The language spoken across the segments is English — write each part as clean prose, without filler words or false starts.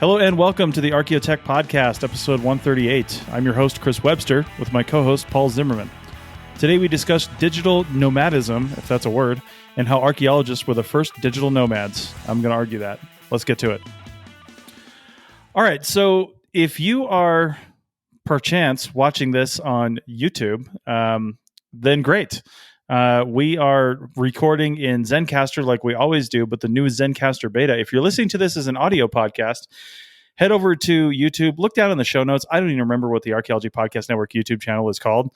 Hello and welcome to the ArchaeoTech Podcast, episode 138. I'm your host, Chris Webster, with my co-host, Paul Zimmerman. Today we discuss digital nomadism, if that's a word, and how archaeologists were the first digital nomads. I'm going to argue that. Let's get to it. All right, so if you are perchance watching this on YouTube, then great. We are recording in Zencastr like we always do, but the new Zencastr beta. If you're listening to this as an audio podcast, head over to YouTube, look down in the show notes. I don't even remember what the Archaeology Podcast Network YouTube channel is called.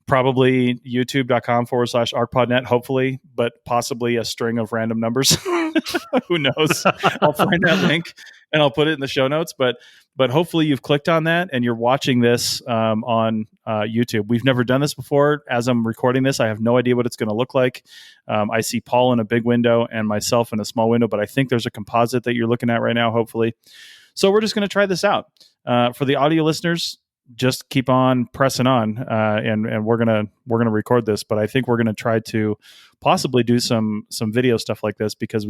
Probably youtube.com/archpodnet, hopefully, but possibly a string of random numbers. Who knows? I'll find that link and I'll put it in the show notes. But hopefully you've clicked on that and you're watching this on YouTube. We've never done this before. As I'm recording this, I have no idea what it's going to look like. I see Paul in a big window and myself in a small window, but I think there's a composite that you're looking at right now, hopefully. So we're just going to try this out. For the audio listeners, just keep on pressing on, and we're gonna record this. But I think we're gonna try to possibly do some video stuff like this because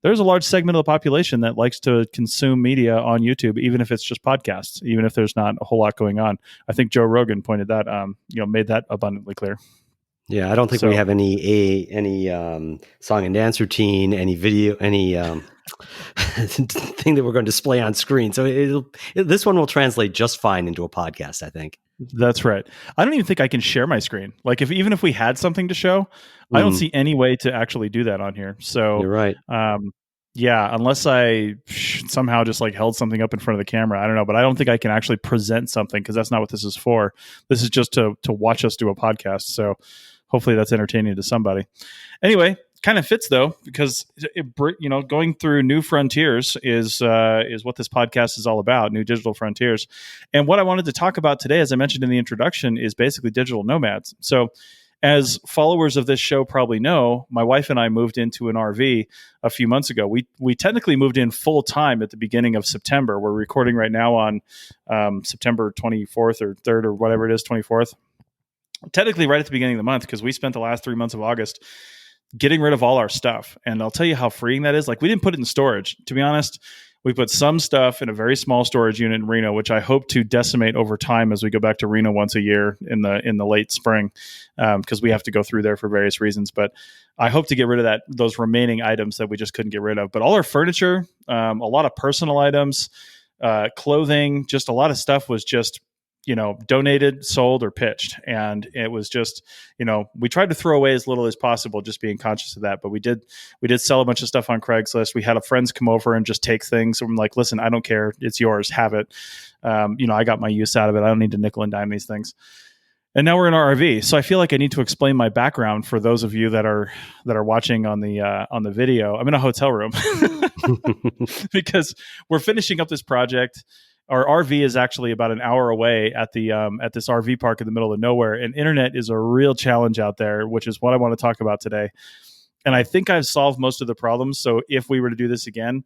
there's a large segment of the population that likes to consume media on YouTube, even if it's just podcasts, even if there's not a whole lot going on. I think Joe Rogan pointed that, made that abundantly clear. Yeah, I don't think we have any song and dance routine, any video, any thing that we're going to display on screen. So this one will translate just fine into a podcast, I think. That's right. I don't even think I can share my screen. Like even if we had something to show, I don't see any way to actually do that on here. So you're right. Yeah, unless I somehow just like held something up in front of the camera. I don't know, but I don't think I can actually present something because that's not what this is for. This is just to watch us do a podcast. So hopefully that's entertaining to somebody. Anyway, kind of fits though, because going through new frontiers is what this podcast is all about, new digital frontiers. And what I wanted to talk about today, as I mentioned in the introduction, is basically digital nomads. So as followers of this show probably know, my wife and I moved into an RV a few months ago. We technically moved in full time at the beginning of September. We're recording right now on September 24th or 3rd or whatever it is, 24th. Technically right at the beginning of the month, because we spent the last 3 months of August getting rid of all our stuff. And I'll tell you how freeing that is. Like, we didn't put it in storage. To be honest, we put some stuff in a very small storage unit in Reno, which I hope to decimate over time as we go back to Reno once a year in the late spring, because we have to go through there for various reasons. But I hope to get rid of those remaining items that we just couldn't get rid of. But all our furniture, a lot of personal items, clothing, just a lot of stuff was just donated, sold, or pitched. And it was just, we tried to throw away as little as possible, just being conscious of that. But we did sell a bunch of stuff on Craigslist. We had friends come over and just take things. So I'm like, listen, I don't care. It's yours. Have it. I got my use out of it. I don't need to nickel and dime these things. And now we're in our RV. So I feel like I need to explain my background for those of you that are watching on the video. I'm in a hotel room because we're finishing up this project. Our RV is actually about an hour away at this RV park in the middle of nowhere, and internet is a real challenge out there, which is what I want to talk about today. And I think I've solved most of the problems. So if we were to do this again,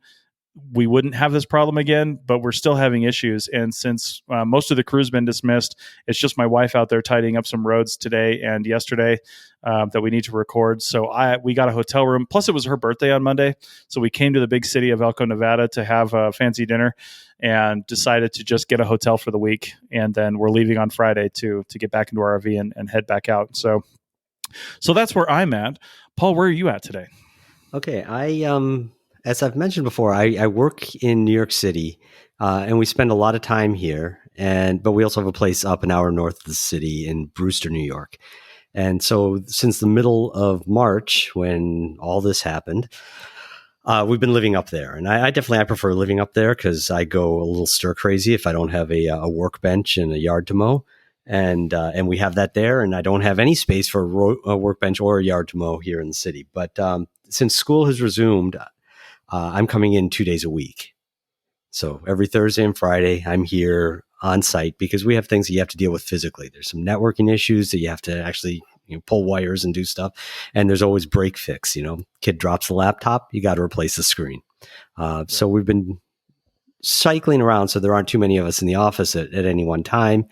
we wouldn't have this problem again, but we're still having issues. And since most of the crew's been dismissed, it's just my wife out there tidying up some roads today and yesterday that we need to record. So we got a hotel room. Plus, it was her birthday on Monday. So we came to the big city of Elko, Nevada to have a fancy dinner and decided to just get a hotel for the week. And then we're leaving on Friday to get back into our RV and head back out. So that's where I'm at. Paul, where are you at today? Okay, as I've mentioned before, I work in New York City, and we spend a lot of time here. But we also have a place up an hour north of the city in Brewster, New York. And so since the middle of March, when all this happened, we've been living up there. And I prefer living up there because I go a little stir crazy if I don't have a workbench and a yard to mow. And we have that there, and I don't have any space for a workbench or a yard to mow here in the city. But since school has resumed, I'm coming in 2 days a week. So every Thursday and Friday, I'm here on site because we have things that you have to deal with physically. There's some networking issues that you have to actually pull wires and do stuff. And there's always break fix. Kid drops the laptop, you got to replace the screen. So we've been cycling around so there aren't too many of us in the office at any one time,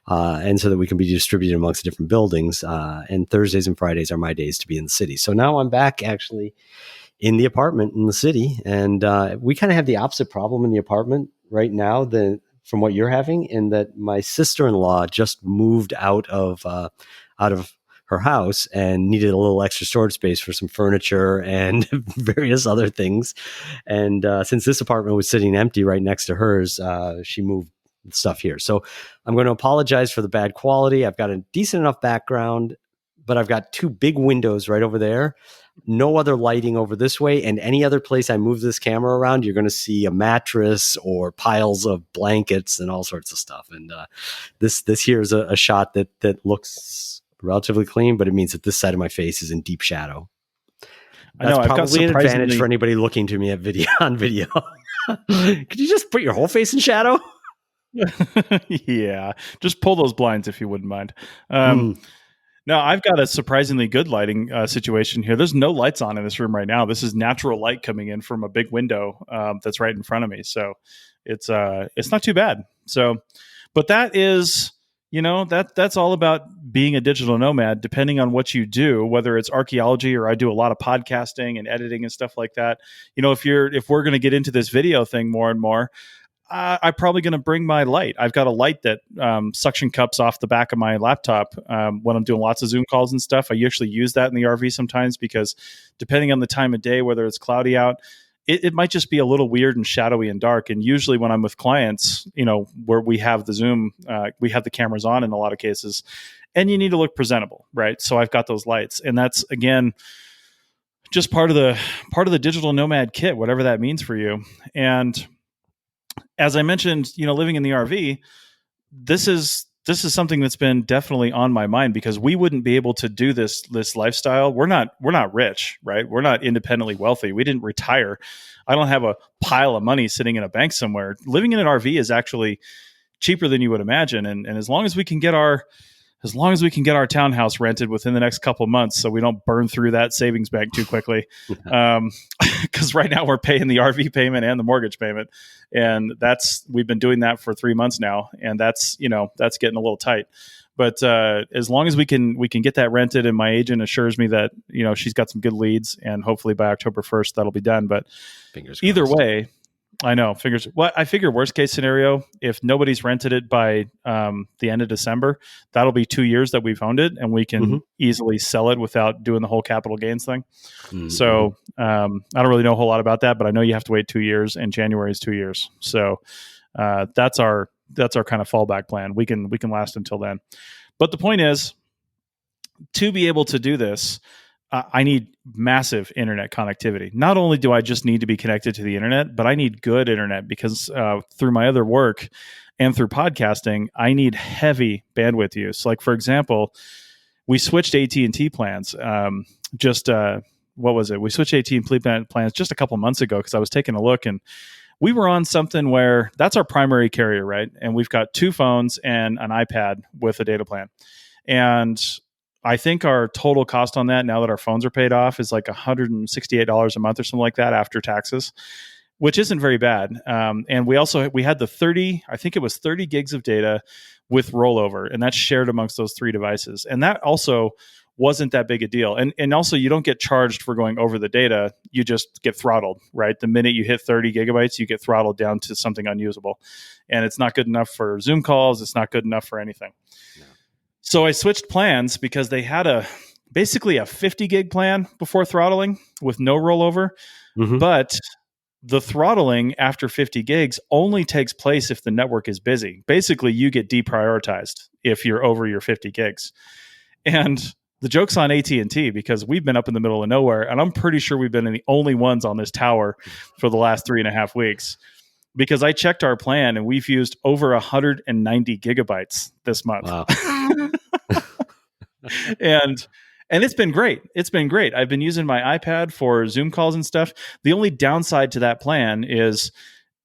and so that we can be distributed amongst different buildings. And Thursdays and Fridays are my days to be in the city. So now I'm back actually in the apartment in the city. And we kind of have the opposite problem in the apartment right now from what you're having, in that my sister-in-law just moved out of her house and needed a little extra storage space for some furniture and various other things. And since this apartment was sitting empty right next to hers, she moved stuff here. So I'm going to apologize for the bad quality. I've got a decent enough background, but I've got 2 big windows right over there. No other lighting over this way. And any other place I move this camera around, you're going to see a mattress or piles of blankets and all sorts of stuff. And this here is a shot that looks relatively clean, but it means that this side of my face is in deep shadow. That's I know, probably an advantage for anybody looking to me on video. Could you just put your whole face in shadow? Yeah, just pull those blinds if you wouldn't mind. No, I've got a surprisingly good lighting situation here. There's no lights on in this room right now. This is natural light coming in from a big window that's right in front of me. So it's not too bad. So, but that is, that's all about being a digital nomad, depending on what you do, whether it's archaeology or I do a lot of podcasting and editing and stuff like that. If we're going to get into this video thing more and more, I'm probably going to bring my light. I've got a light that suction cups off the back of my laptop when I'm doing lots of Zoom calls and stuff. I usually use that in the RV sometimes because depending on the time of day, whether it's cloudy out, it might just be a little weird and shadowy and dark. And usually when I'm with clients, where we have the Zoom, we have the cameras on in a lot of cases, and you need to look presentable, right? So I've got those lights, and that's, again, just part of the digital nomad kit, whatever that means for you. And as I mentioned, living in the RV, this is something that's been definitely on my mind because we wouldn't be able to do this lifestyle. We're not rich, right? We're not independently wealthy. We didn't retire. I don't have a pile of money sitting in a bank somewhere. Living in an RV is actually cheaper than you would imagine. And as long as we can get our townhouse rented within the next couple of months, so we don't burn through that savings bank too quickly. Because right now we're paying the RV payment and the mortgage payment. And we've been doing that for 3 months now. And that's getting a little tight. But as long as we can get that rented, and my agent assures me that, she's got some good leads, and hopefully by October 1st, that'll be done. But either way, I know. I figure worst case scenario, if nobody's rented it by the end of December, that'll be 2 years that we've owned it, and we can easily sell it without doing the whole capital gains thing. So I don't really know a whole lot about that, but I know you have to wait 2 years, and January is 2 years. So that's our kind of fallback plan. We can last until then. But the point is, to be able to do this, I need massive internet connectivity. Not only do I just need to be connected to the internet, but I need good internet because through my other work and through podcasting, I need heavy bandwidth use. Like, for example, we switched AT&T plans. What was it? We switched AT&T plans just a couple months ago because I was taking a look, and we were on something where that's our primary carrier, right? And we've got 2 phones and an iPad with a data plan. And I think our total cost on that, now that our phones are paid off, is like $168 a month or something like that after taxes, which isn't very bad. And we had the 30 gigs of data with rollover, and that's shared amongst those 3 devices. And that also wasn't that big a deal. And also, you don't get charged for going over the data. You just get throttled, right? The minute you hit 30 gigabytes, you get throttled down to something unusable. And it's not good enough for Zoom calls. It's not good enough for anything. No. So I switched plans because they had basically a 50 gig plan before throttling with no rollover. But the throttling after 50 gigs only takes place if the network is busy. Basically, you get deprioritized if you're over your 50 gigs. And the joke's on AT&T because we've been up in the middle of nowhere, and I'm pretty sure we've been the only ones on this tower for the last 3.5 weeks. Because I checked our plan and we've used over 190 gigabytes this month. Wow. and it's been great. It's been great. I've been using my iPad for Zoom calls and stuff. The only downside to that plan is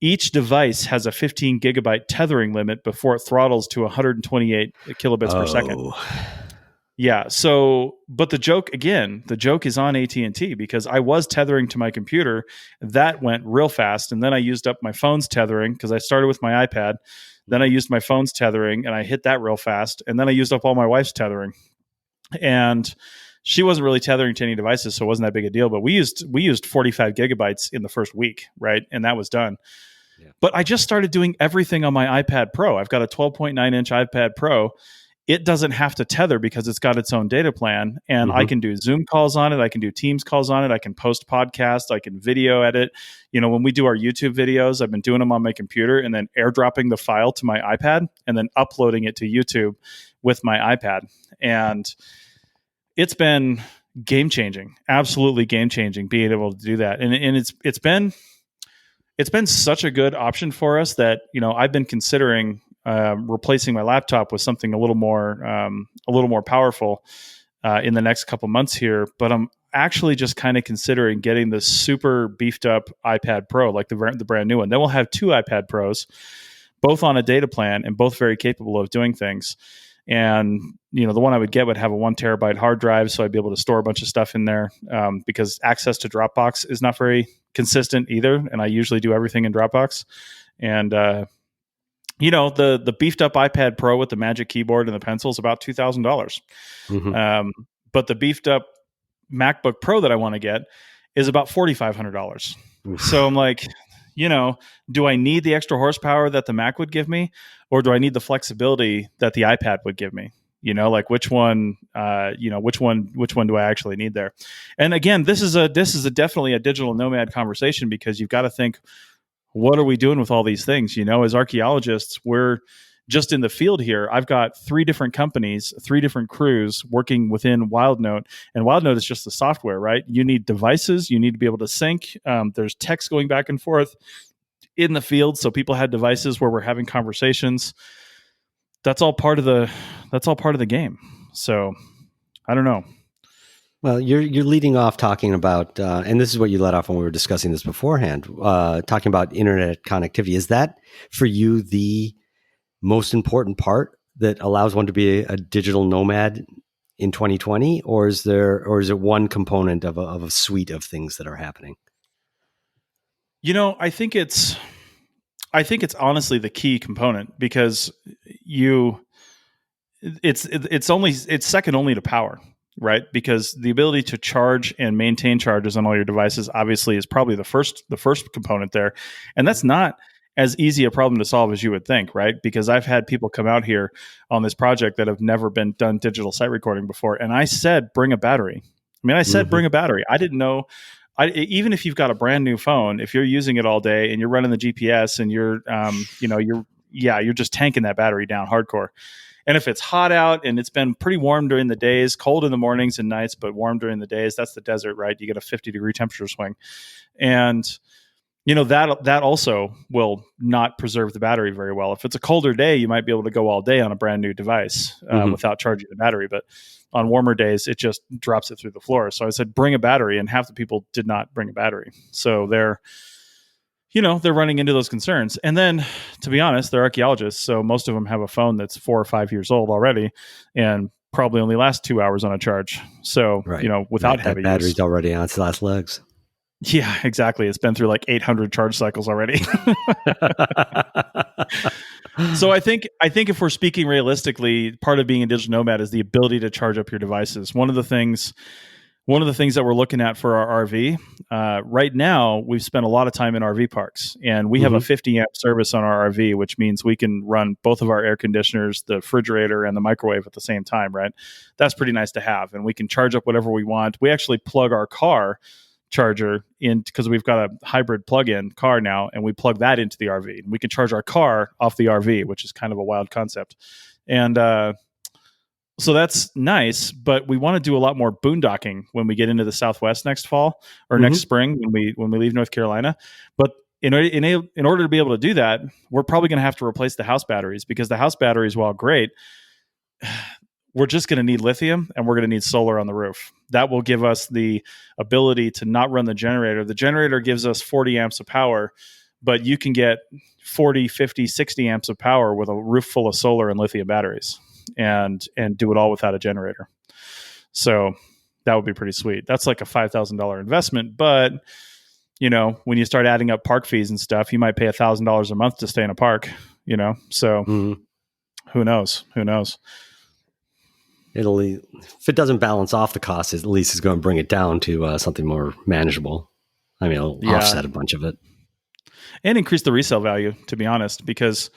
each device has a 15 gigabyte tethering limit before it throttles to 128 kilobits per second. Yeah. So, but the joke is on AT&T because I was tethering to my computer. That went real fast. And then I used up my phone's tethering because I started with my iPad. Then I used my phone's tethering and I hit that real fast. And then I used up all my wife's tethering. And she wasn't really tethering to any devices, so it wasn't that big a deal. But we used 45 gigabytes in the first week, right? And that was done. Yeah. But I just started doing everything on my iPad Pro. I've got a 12.9 inch iPad Pro. It doesn't have to tether because it's got its own data plan, and I can do Zoom calls on it. I can do Teams calls on it. I can post podcasts. I can video edit. When we do our YouTube videos, I've been doing them on my computer and then airdropping the file to my iPad and then uploading it to YouTube with my iPad. And it's been game changing, absolutely game changing, being able to do that. And it's been such a good option for us that, I've been considering replacing my laptop with something a little more powerful in the next couple months here. But I'm actually just kind of considering getting the super beefed up iPad Pro, like the brand new one. Then we'll have 2 iPad Pros, both on a data plan and both very capable of doing things. And the one I would get would have a 1 terabyte hard drive, so I'd be able to store a bunch of stuff in there, because access to Dropbox is not very consistent either, and I usually do everything in Dropbox. And the beefed up iPad Pro with the Magic Keyboard and the pencil is about $2,000. But the beefed up MacBook Pro that I want to get is about $4,500. So I'm like, do I need the extra horsepower that the Mac would give me, or do I need the flexibility that the iPad would give me? Which one do I actually need there? And again, this is definitely a digital nomad conversation, because you've got to think, what are we doing with all these things? As archaeologists, we're just in the field here. I've got 3 different companies, 3 different crews working within WildNote, and WildNote is just the software, right? You need devices, you need to be able to sync. There's text going back and forth in the field, so people had devices where we're having conversations. That's all part of the game. So I don't know. Well, you're leading off talking about, and this is what you led off when we were discussing this beforehand, talking about internet connectivity. Is that for you the most important part that allows one to be a digital nomad in 2020, or is it one component of a suite of things that are happening? I think it's honestly the key component, because it's second only to power. Right? Because the ability to charge and maintain charges on all your devices obviously is probably the first component there. And that's not as easy a problem to solve as you would think, right? Because I've had people come out here on this project that have never been done digital site recording before. And I said, bring a battery. Bring a battery. I didn't know. Even if you've got a brand new phone, if you're using it all day and you're running the GPS and you're just tanking that battery down hardcore. And if it's hot out and it's been pretty warm during the days, cold in the mornings and nights, but warm during the days, that's the desert, right? You get a 50-degree temperature swing. And, that also will not preserve the battery very well. If it's a colder day, you might be able to go all day on a brand new device without charging the battery. But on warmer days, it just drops it through the floor. So I said, bring a battery, and half the people did not bring a battery. So they're running into those concerns. And then, to be honest, they're archaeologists, so most of them have a phone that's 4 or 5 years old already and probably only lasts 2 hours on a charge. So, right. Without heavy battery's use. already on its last legs. Yeah, exactly. It's been through like 800 charge cycles already. So I think if we're speaking realistically, part of being a digital nomad is the ability to charge up your devices. One of the things that we're looking at for our RV right now, we've spent a lot of time in RV parks, and we have a 50 amp service on our RV, which means we can run both of our air conditioners, the refrigerator, and the microwave at the same time, right? That's pretty nice to have. And we can charge up whatever we want. We actually plug our car charger in, because we've got a hybrid plug-in car now, and we plug that into the RV. We can charge our car off the RV, which is kind of a wild concept. And so that's nice, but we want to do a lot more boondocking when we get into the Southwest next fall or next spring when we leave North Carolina. But in order to be able to do that, we're probably going to have to replace the house batteries, because the house batteries, while great, we're just going to need lithium, and we're going to need solar on the roof. That will give us the ability to not run the generator. The generator gives us 40 amps of power, but you can get 40, 50, 60 amps of power with a roof full of solar and lithium batteries, and do it all without a generator. So that would be pretty sweet. That's like a $5,000 investment, but when you start adding up park fees and stuff, you might pay $1,000 a month to stay in a park, so who knows? If it doesn't balance off the cost, at least it's going to bring it down to something more manageable. I mean, it'll offset a bunch of it. And increase the resale value, to be honest, because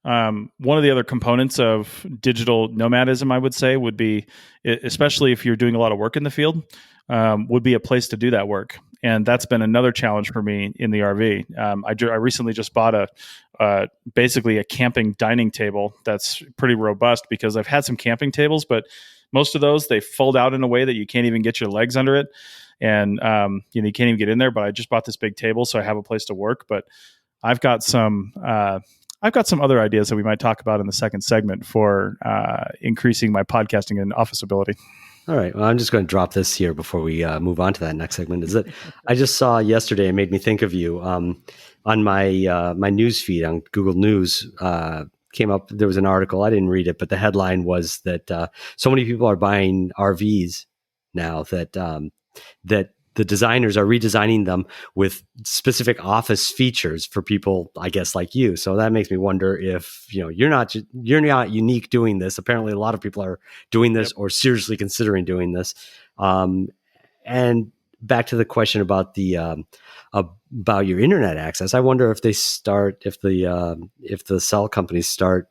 one of the other components of digital nomadism, I would say, would be, especially if you're doing a lot of work in the field, would be a place to do that work. And that's been another challenge for me in the RV. I recently just bought basically a camping dining table that's pretty robust, because I've had some camping tables, but most of those, they fold out in a way that you can't even get your legs under it. And you can't even get in there. But I just bought this big table, so I have a place to work. But I've got some other ideas that we might talk about in the second segment for increasing my podcasting and office ability. All right. Well, I'm just going to drop this here before we move on to that next segment. Is that I just saw yesterday, it made me think of you on my my news feed on Google News. Came up, there was an article. I didn't read it, but the headline was that so many people are buying RVs now that the designers are redesigning them with specific office features for people, I guess, like you. So that makes me wonder if, you're not unique doing this. Apparently a lot of people are doing this or seriously considering doing this. And back to the question about about your internet access, I wonder if the cell companies start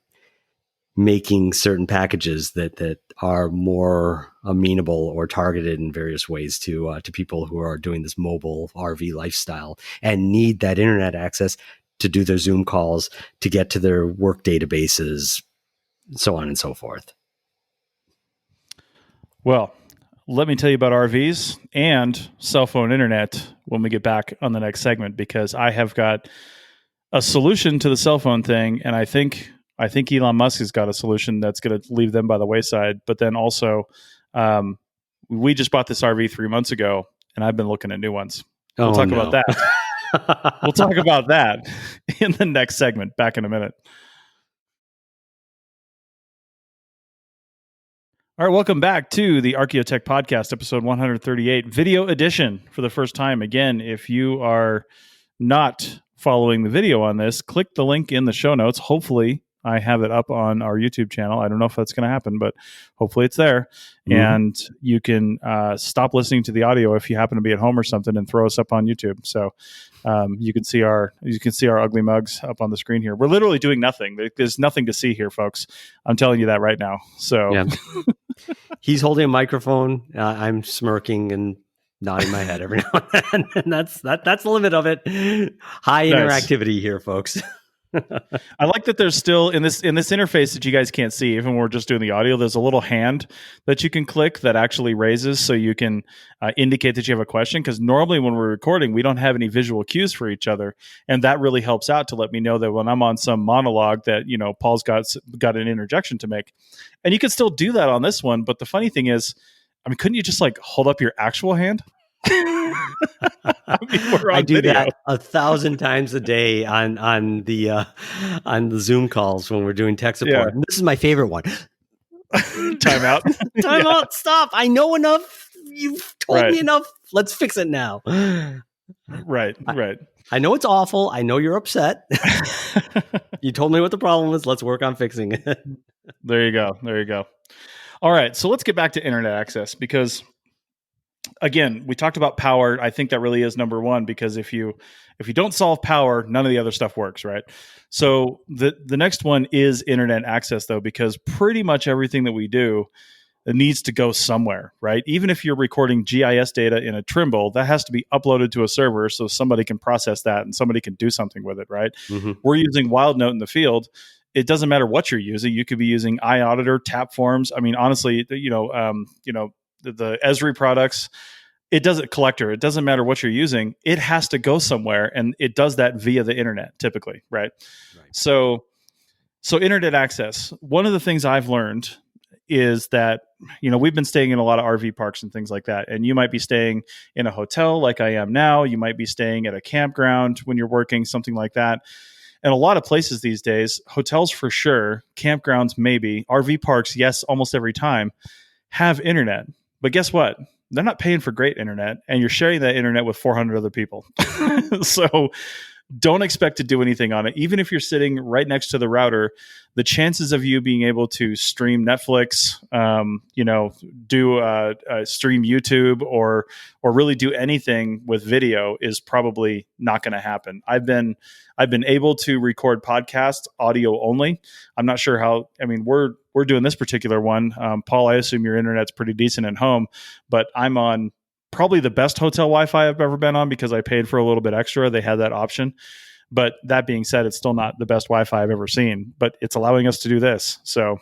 making certain packages that are more amenable or targeted in various ways to people who are doing this mobile RV lifestyle and need that internet access to do their Zoom calls, to get to their work databases, so on and so forth. Well, let me tell you about RVs and cell phone internet when we get back on the next segment, because I have got a solution to the cell phone thing, and I think Elon Musk has got a solution that's going to leave them by the wayside. But then also, we just bought this RV 3 months ago, and I've been looking at new ones. We'll talk about that. We'll talk about that in the next segment. Back in a minute. All right, welcome back to the ArchaeoTech Podcast, episode 138, video edition for the first time. Again, if you are not following the video on this, click the link in the show notes. Hopefully, I have it up on our YouTube channel. I don't know if that's going to happen, but hopefully it's there. Mm-hmm. And you can stop listening to the audio if you happen to be at home or something, and throw us up on YouTube. So you can see our ugly mugs up on the screen here. We're literally doing nothing. There's nothing to see here, folks. I'm telling you that right now. So yeah. He's holding a microphone. I'm smirking and nodding my head every now and then. And that's the limit of it. High interactivity here, folks. I like that there's still in this interface that you guys can't see, even when we're just doing the audio, there's a little hand that you can click that actually raises, so you can indicate that you have a question. Because normally when we're recording, we don't have any visual cues for each other, and that really helps out to let me know that when I'm on some monologue that Paul's got an interjection to make. And you can still do that on this one, but the funny thing is, couldn't you just hold up your actual hand? I do video. That 1,000 times a day on the Zoom calls when we're doing tech support. Yeah. And this is my favorite one. Time out. Time out. Stop. I know enough. You've told me enough. Let's fix it now. Right. I know it's awful. I know you're upset. You told me what the problem is. Let's work on fixing it. There you go. All right. So let's get back to internet access, because again, we talked about power. I think that really is number one, because if you don't solve power, none of the other stuff works, right? So the next one is internet access, though, because pretty much everything that we do, it needs to go somewhere, right? Even if you're recording GIS data in a Trimble, that has to be uploaded to a server so somebody can process that and somebody can do something with it, right? Mm-hmm. We're using WildNote in the field. It doesn't matter what you're using. You could be using iAuditor, Tapforms. Honestly, the Esri products, it doesn't matter what you're using. It has to go somewhere, and it does that via the internet typically, right? So internet access, one of the things I've learned is that, we've been staying in a lot of RV parks and things like that. And you might be staying in a hotel like I am now. You might be staying at a campground when you're working, something like that. And a lot of places these days, hotels for sure, campgrounds maybe, RV parks, yes, almost every time, have internet. But guess what? They're not paying for great internet, and you're sharing that internet with 400 other people. So don't expect to do anything on it. Even if you're sitting right next to the router, the chances of you being able to stream Netflix, do stream YouTube, or really do anything with video is probably not going to happen. I've been able to record podcasts audio only. I'm not sure how. I mean, we're doing this particular one. Paul, I assume your internet's pretty decent at home, but I'm on probably the best hotel Wi-Fi I've ever been on because I paid for a little bit extra. They had that option. But that being said, it's still not the best Wi-Fi I've ever seen, but it's allowing us to do this. So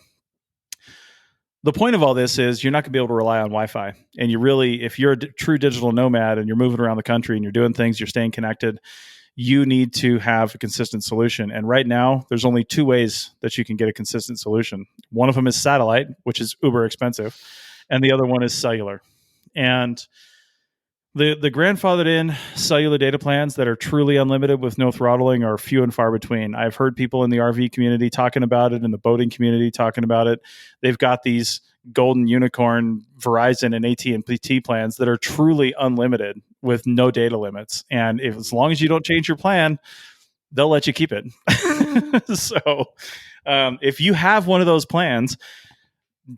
the point of all this is you're not going to be able to rely on Wi-Fi. And you really, if you're a true digital nomad and you're moving around the country and you're doing things, you're staying connected, you need to have a consistent solution. And right now, there's only two ways that you can get a consistent solution. One of them is satellite, which is uber expensive, and the other one is cellular. And the grandfathered in cellular data plans that are truly unlimited with no throttling are few and far between. I've heard people in the RV community talking about it, in the boating community talking about it. They've got these golden unicorn Verizon and AT&T plans that are truly unlimited with no data limits. And as long as you don't change your plan, they'll let you keep it. So if you have one of those plans,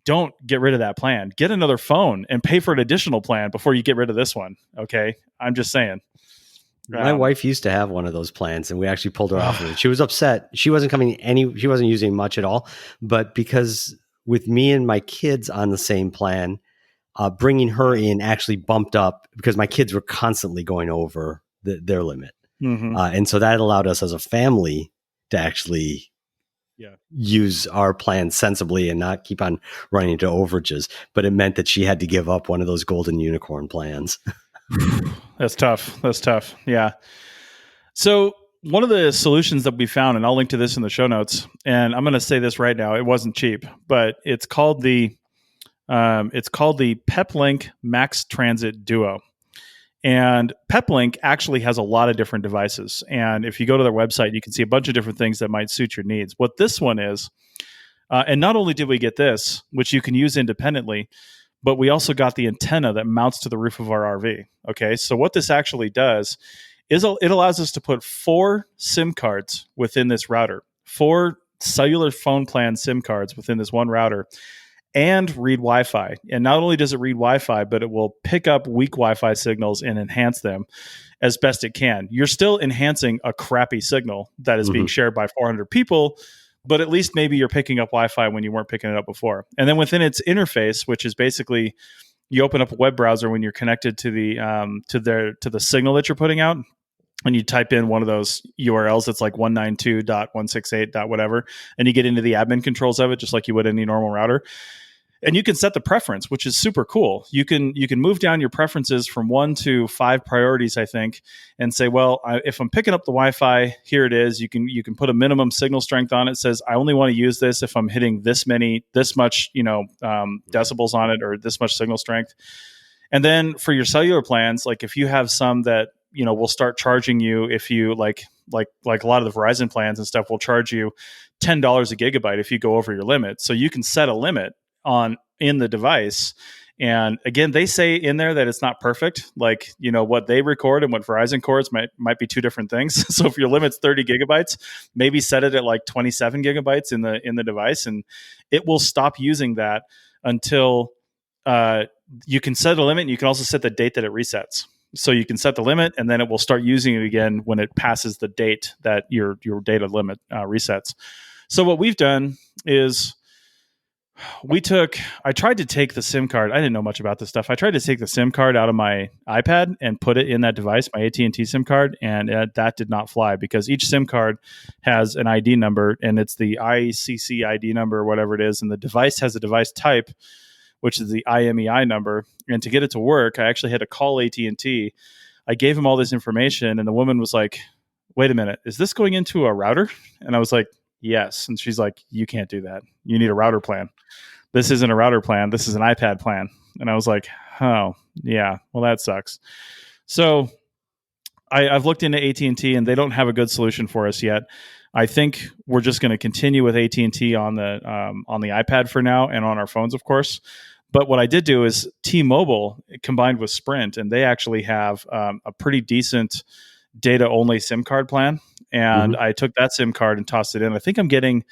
don't get rid of that plan. Get another phone and pay for an additional plan before you get rid of this one. Okay. I'm just saying. My wife used to have one of those plans and we actually pulled her off of it. She was upset. She wasn't using much at all, but because with me and my kids on the same plan, bringing her in actually bumped up because my kids were constantly going over their limit. Mm-hmm. And so that allowed us as a family to actually use our plan sensibly and not keep on running into overages. But it meant that she had to give up one of those golden unicorn plans. That's tough. Yeah. So one of the solutions that we found, and I'll link to this in the show notes, and I'm going to say this right now, it wasn't cheap, but it's called the PepLink Max Transit Duo. And PepLink actually has a lot of different devices. And if you go to their website, you can see a bunch of different things that might suit your needs. What this one is, and not only did we get this, which you can use independently, but we also got the antenna that mounts to the roof of our RV. Okay, so what this actually does is it allows us to put 4 SIM cards within this router, 4 cellular phone plan SIM cards within this one router, and read Wi-Fi. And not only does it read Wi-Fi, but it will pick up weak Wi-Fi signals and enhance them as best it can. You're still enhancing a crappy signal that is being shared by 400 people, but at least maybe you're picking up Wi-Fi when you weren't picking it up before. And then within its interface, which is basically you open up a web browser when you're connected to the signal that you're putting out, and you type in one of those URLs that's like 192.168. whatever, and you get into the admin controls of it just like you would any normal router. And you can set the preference, which is super cool. You can move down your preferences from 1 to 5 priorities, I think, and say, well, if I'm picking up the Wi-Fi, here it is. You can put a minimum signal strength on it. It says I only want to use this if I'm hitting this much, decibels on it or this much signal strength. And then for your cellular plans, like if you have some that will start charging you, if you like a lot of the Verizon plans and stuff will charge you $10 a gigabyte if you go over your limit. So you can set a limit in the device. And again, they say in there that it's not perfect. Like, what they record and what Verizon records might be 2 different things. So if your limit's 30 gigabytes, maybe set it at like 27 gigabytes in the device, and it will stop using that until you can set a limit. And you can also set the date that it resets. So you can set the limit, and then it will start using it again when it passes the date that your data limit resets. So what we've done is I tried to take the SIM card. I didn't know much about this stuff. I tried to take the SIM card out of my iPad and put it in that device, my AT&T SIM card, and that did not fly because each SIM card has an ID number, and it's the ICC ID number or whatever it is, and the device has a device type, which is the IMEI number. And to get it to work, I actually had to call AT&T. I gave him all this information, and the woman was like, wait a minute, is this going into a router? And I was like, yes. And she's like, you can't do that. You need a router plan. This isn't a router plan. This is an iPad plan. And I was like, oh, yeah, well, that sucks. So I've looked into AT&T, and they don't have a good solution for us yet. I think we're just going to continue with AT&T on the iPad for now, and on our phones, of course. But what I did do is T-Mobile combined with Sprint, and they actually have a pretty decent data only SIM card plan, and I took that SIM card and tossed it in. I think I'm getting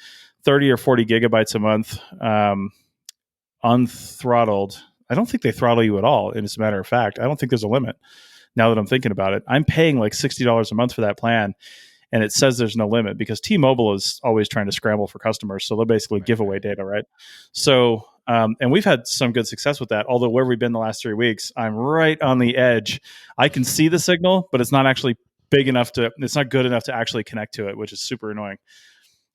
30 or 40 gigabytes a month, unthrottled. I don't think they throttle you at all. And as a matter of fact, I don't think there's a limit. Now that I'm thinking about it, I'm paying like $60 a month for that plan, and it says there's no limit because T-Mobile is always trying to scramble for customers. So they'll basically give away data, right? So, and we've had some good success with that. Although where we've been the last 3 weeks, I'm right on the edge. I can see the signal, but it's not actually it's not good enough to actually connect to it, which is super annoying.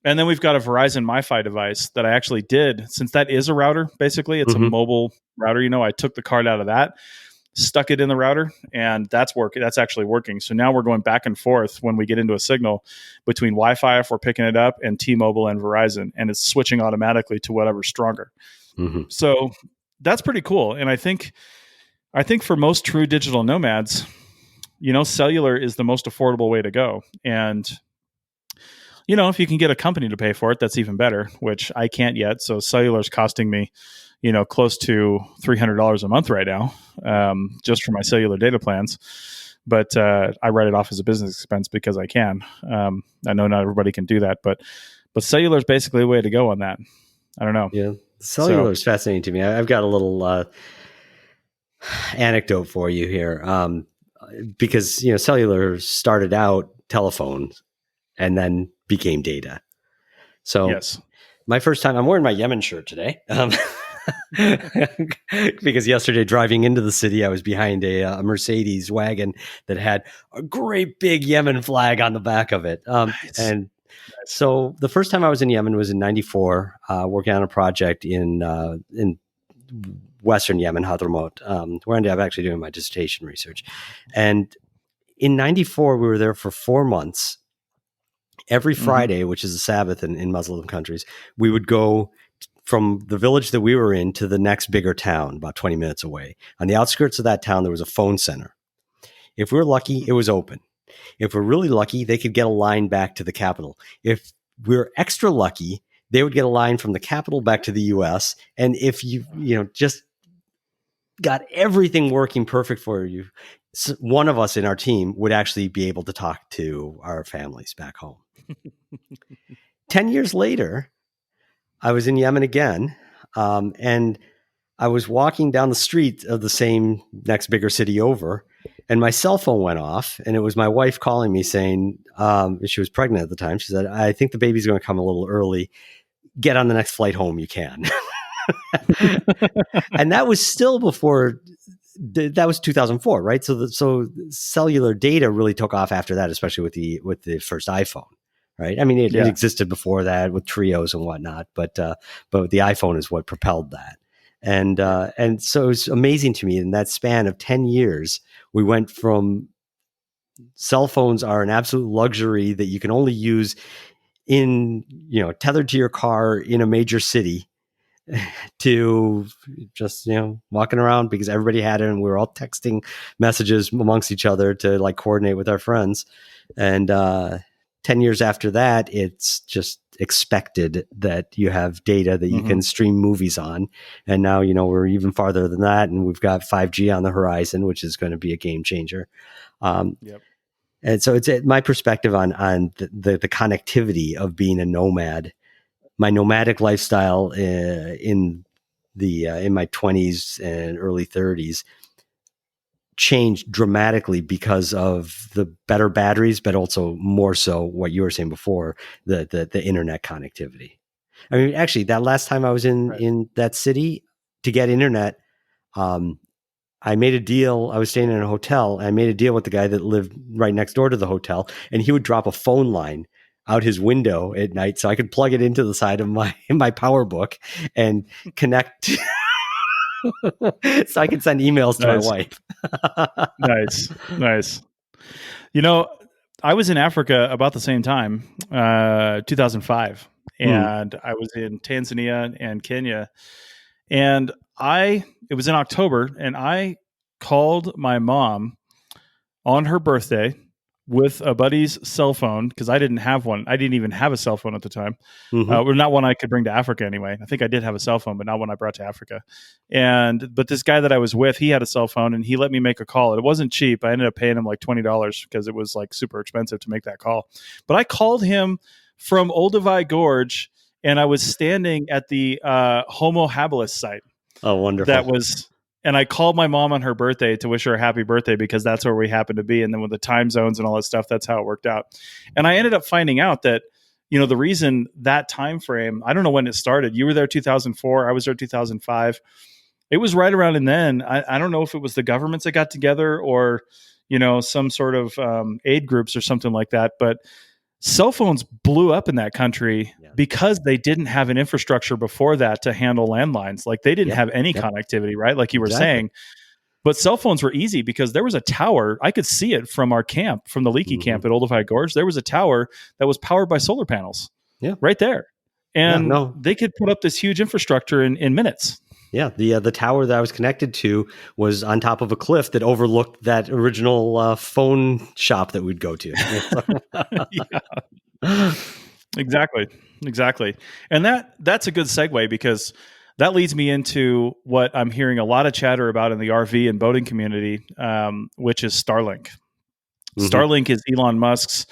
And then we've got a Verizon MiFi device that I actually did, since that is a router, basically. It's a mobile router. I took the card out of that, stuck it in the router, and that's working. That's actually working. So now we're going back and forth when we get into a signal between Wi-Fi, if we're picking it up, and T-Mobile and Verizon, and it's switching automatically to whatever's stronger. So that's pretty cool. And I think for most true digital nomads, cellular is the most affordable way to go. And if you can get a company to pay for it, that's even better, which I can't yet. So cellular is costing me, close to $300 a month right now, just for my cellular data plans. But I write it off as a business expense because I can. I know not everybody can do that, but cellular is basically the way to go on that. I don't know. Yeah, cellular is fascinating to me. I've got a little anecdote for you here, because cellular started out telephones and then became data. So yes. My first time, I'm wearing my Yemen shirt today, because yesterday driving into the city, I was behind a Mercedes wagon that had a great big Yemen flag on the back of it. And so the first time I was in Yemen was in '94, working on a project in Western Yemen, Hadramaut, where I'm actually doing my dissertation research. And in '94, we were there for 4 months. Every Friday, which is a Sabbath in Muslim countries, we would go from the village that we were in to the next bigger town, about 20 minutes away. On the outskirts of that town, there was a phone center. If we were lucky, it was open. If we're really lucky, they could get a line back to the capital. If we're extra lucky, they would get a line from the capital back to the US. And if you just got everything working perfect for you, one of us in our team would actually be able to talk to our families back home. 10 years later, I was in Yemen again, and I was walking down the street of the same next bigger city over, and my cell phone went off, and it was my wife calling me saying, she was pregnant at the time. She said, "I think the baby's going to come a little early. Get on the next flight home you can." And that was still before. That was 2004, right? So cellular data really took off after that, especially with the first iPhone, right? I mean, it existed before that with trios and whatnot, but the iPhone is what propelled that. And so it's amazing to me in that span of 10 years, we went from cell phones are an absolute luxury that you can only use in, tethered to your car in a major city, to just walking around because everybody had it and we were all texting messages amongst each other to like coordinate with our friends. And 10 years after that, it's just expected that you have data that you can stream movies on. And now we're even farther than that, and we've got 5G on the horizon, which is going to be a game changer. And so it's my perspective on the connectivity of being a nomad. My nomadic lifestyle in my 20s and early 30s changed dramatically because of the better batteries, but also more so what you were saying before, the internet connectivity. I mean, actually, that last time I was in that city to get internet, I made a deal. I was staying in a hotel. And I made a deal with the guy that lived right next door to the hotel, and he would drop a phone line out his window at night so I could plug it into the side of my power book and connect so I could send emails to my wife. Nice. I was in Africa about the same time, 2005, and I was in Tanzania and Kenya, and it was in October, and I called my mom on her birthday with a buddy's cell phone, because I didn't have one. I didn't even have a cell phone at the time. Mm-hmm. Or not one I could bring to Africa anyway. I think I did have a cell phone, but not one I brought to Africa. But this guy that I was with, he had a cell phone, and he let me make a call. It wasn't cheap. I ended up paying him like $20 because it was like super expensive to make that call. But I called him from Olduvai Gorge, and I was standing at the Homo habilis site. Oh, wonderful. And I called my mom on her birthday to wish her a happy birthday, because that's where we happened to be. And then with the time zones and all that stuff, that's how it worked out. And I ended up finding out that, the reason that time frame, I don't know when it started. You were there 2004. I was there 2005. It was right around. And then I don't know if it was the governments that got together or, some sort of aid groups or something like that. But cell phones blew up in that country because they didn't have an infrastructure before that to handle landlines. Like they didn't have any connectivity, right? Like you were saying. But cell phones were easy because there was a tower. I could see it from our camp, from the Leakey camp at Olduvai Gorge. There was a tower that was powered by solar panels right there. And they could put up this huge infrastructure in minutes. Yeah, the tower that I was connected to was on top of a cliff that overlooked that original phone shop that we'd go to. Exactly. And that's a good segue, because that leads me into what I'm hearing a lot of chatter about in the RV and boating community, which is Starlink. Mm-hmm. Starlink is Elon Musk's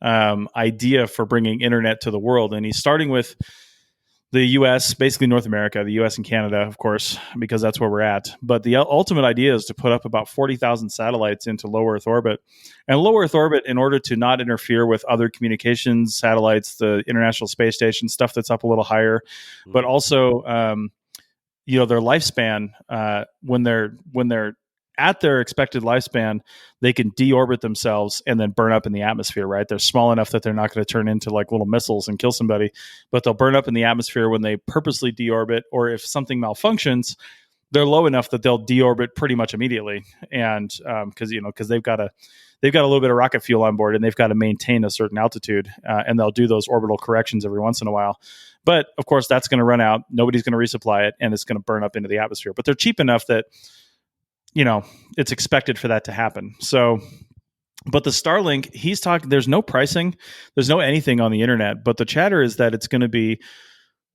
idea for bringing internet to the world, and he's starting with the U.S., basically North America, the U.S. and Canada, of course, because that's where we're at. But the ultimate idea is to put up about 40,000 satellites into low Earth orbit. And low Earth orbit, in order to not interfere with other communications satellites, the International Space Station, stuff that's up a little higher, but also, their lifespan, when they're at their expected lifespan, they can deorbit themselves and then burn up in the atmosphere, right? They're small enough that they're not going to turn into like little missiles and kill somebody, but they'll burn up in the atmosphere when they purposely deorbit, or if something malfunctions, they're low enough that they'll deorbit pretty much immediately. And because they've got a little bit of rocket fuel on board, and they've got to maintain a certain altitude, and they'll do those orbital corrections every once in a while. But of course, that's going to run out. Nobody's going to resupply it, and it's going to burn up into the atmosphere. But they're cheap enough that it's expected for that to happen. So, but the Starlink, he's talking, there's no pricing, there's no anything on the internet, but the chatter is that it's going to be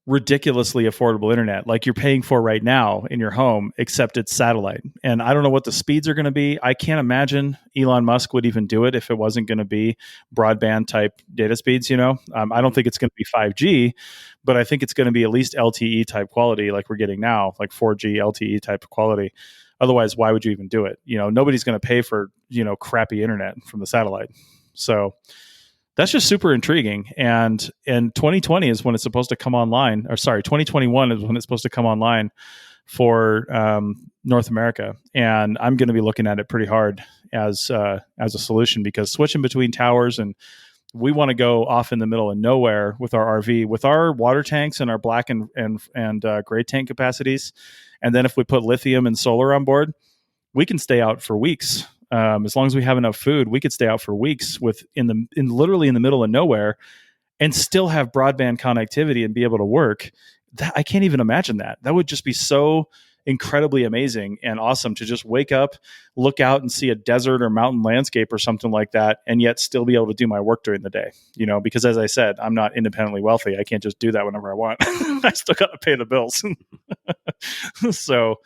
ridiculously affordable internet, like you're paying for right now in your home, except it's satellite. And I don't know what the speeds are going to be. I can't imagine Elon Musk would even do it if it wasn't going to be broadband type data speeds. I don't think it's going to be 5G, but I think it's going to be at least LTE type quality, like we're getting now, like 4G LTE type of quality. Otherwise, why would you even do it? Nobody's going to pay for, crappy internet from the satellite. So that's just super intriguing. And 2020 is when it's supposed to come online, or sorry, 2021 is when it's supposed to come online for North America. And I'm going to be looking at it pretty hard as a solution, because switching between towers, and we want to go off in the middle of nowhere with our RV, with our water tanks and our black and gray tank capacities. And then if we put lithium and solar on board, we can stay out for weeks. As long as we have enough food, we could stay out for weeks literally in the middle of nowhere, and still have broadband connectivity and be able to work. I can't even imagine that. That would just be so incredibly amazing and awesome to just wake up, look out and see a desert or mountain landscape or something like that, and yet still be able to do my work during the day. Because as I said, I'm not independently wealthy. I can't just do that whenever I want. I still got to pay the bills. So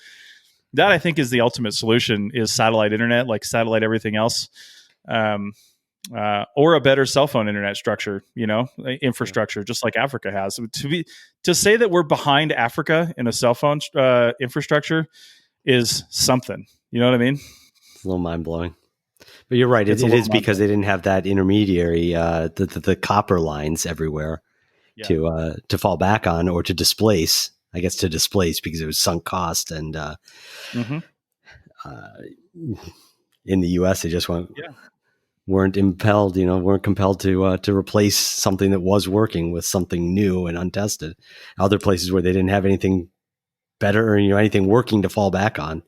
that, I think, is the ultimate solution, is satellite internet, like satellite everything else. Or a better cell phone internet structure, infrastructure, just like Africa has. To say that we're behind Africa in a cell phone infrastructure is something. You know what I mean? It's a little mind blowing. But you're right. It is because they didn't have that intermediary, the copper lines everywhere to fall back on, or to displace. I guess to displace, because it was sunk cost, and in the U.S. they just weren't compelled to replace something that was working with something new and untested. Other places where they didn't have anything better, or anything working to fall back on,